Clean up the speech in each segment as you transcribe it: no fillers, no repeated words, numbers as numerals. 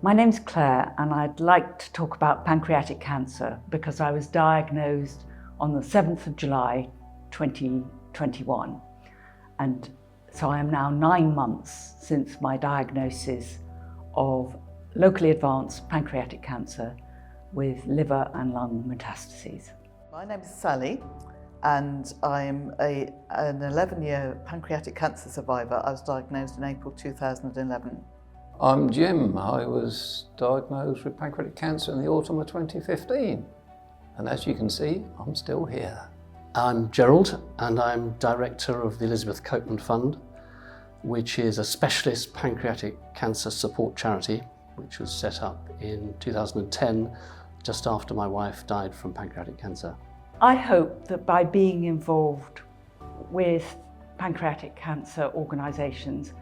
My name's Claire and I'd like to talk about pancreatic cancer because I was diagnosed on the 7th of July 2021, and so I am now 9 months since my diagnosis of locally advanced pancreatic cancer with liver and lung metastases. My name is Sally and I'm an 11-year pancreatic cancer survivor. I was diagnosed in April 2011. I'm Jim. I was diagnosed with pancreatic cancer in the autumn of 2015. And as you can see, I'm still here. I'm Gerald and I'm director of the Elizabeth Copeland Fund, which is a specialist pancreatic cancer support charity, which was set up in 2010, just after my wife died from pancreatic cancer. I hope that by being involved with pancreatic cancer organisations,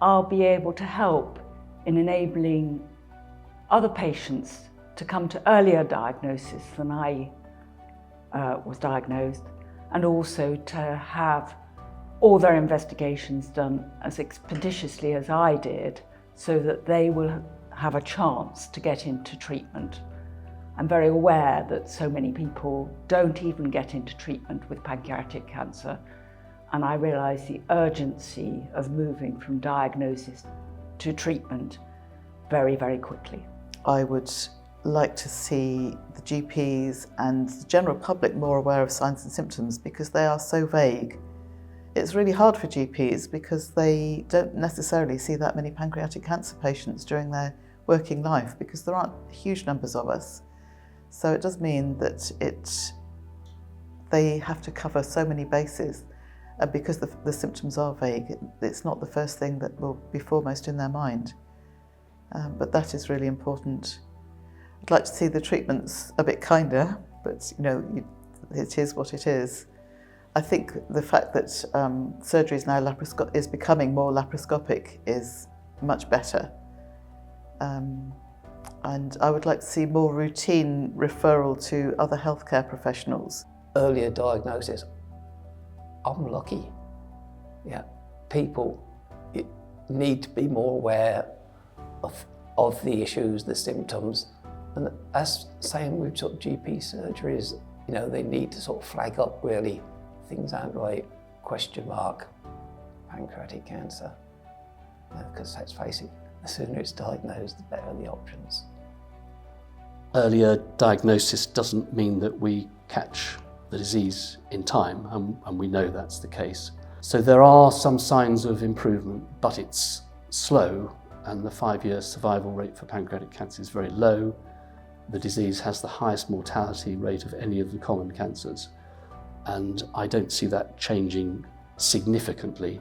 I'll be able to help in enabling other patients to come to earlier diagnosis than I was diagnosed, and also to have all their investigations done as expeditiously as I did, so that they will have a chance to get into treatment. I'm very aware that so many people don't even get into treatment with pancreatic cancer, and I realise the urgency of moving from diagnosis to treatment very, very quickly. I would like to see the GPs and the general public more aware of signs and symptoms because they are so vague. It's really hard for GPs because they don't necessarily see that many pancreatic cancer patients during their working life because there aren't huge numbers of us. So it does mean that they have to cover so many bases. And because the symptoms are vague, it's not the first thing that will be foremost in their mind. But that is really important. I'd like to see the treatments a bit kinder, but it is what it is. I think the fact that surgery is now is becoming more laparoscopic is much better. And I would like to see more routine referral to other healthcare professionals. Earlier diagnosis, I'm lucky. Yeah, people need to be more aware of the issues, the symptoms, and as same with sort of GP surgeries, they need to sort of flag up really things aren't right, question mark, pancreatic cancer, because let's face it, the sooner it's diagnosed, the better the options. Earlier diagnosis doesn't mean that we catch the disease in time, and we know that's the case. So there are some signs of improvement, but it's slow, and the 5-year survival rate for pancreatic cancer is very low. The disease has the highest mortality rate of any of the common cancers, and I don't see that changing significantly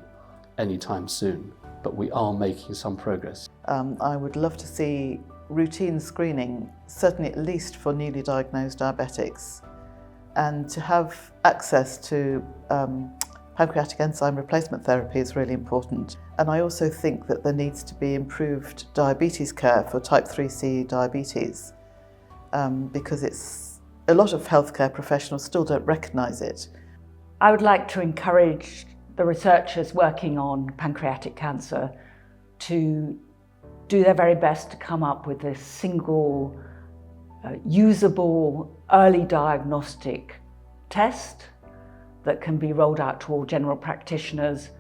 anytime soon, but we are making some progress. I would love to see routine screening, certainly at least for newly diagnosed diabetics, and to have access to pancreatic enzyme replacement therapy is really important. And I also think that there needs to be improved diabetes care for type 3C diabetes because a lot of healthcare professionals still don't recognise it. I would like to encourage the researchers working on pancreatic cancer to do their very best to come up with a single usable early diagnostic test that can be rolled out to all general practitioners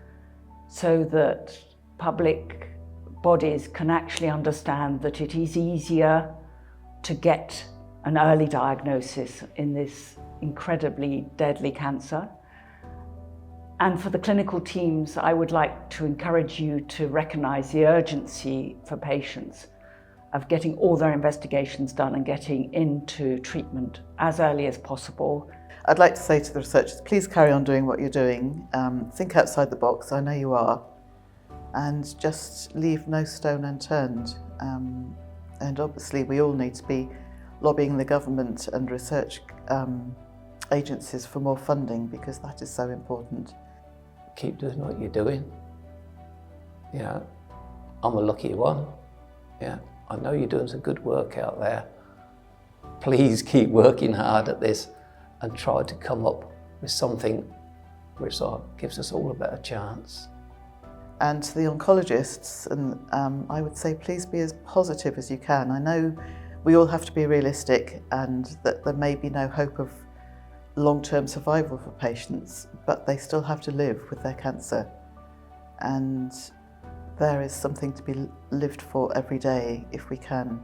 so that public bodies can actually understand that it is easier to get an early diagnosis in this incredibly deadly cancer. And for the clinical teams, I would like to encourage you to recognise the urgency for patients of getting all their investigations done and getting into treatment as early as possible. I'd like to say to the researchers, please carry on doing what you're doing. Think outside the box, I know you are, and just leave no stone unturned. And obviously we all need to be lobbying the government and research agencies for more funding because that is so important. Keep doing what you're doing. Yeah, I'm a lucky one. Yeah, I know you're doing some good work out there. Please keep working hard at this and try to come up with something which gives us all a better chance. And to the oncologists, and I would say please be as positive as you can. I know we all have to be realistic and that there may be no hope of long-term survival for patients, but they still have to live with their cancer. And there is something to be lived for every day if we can.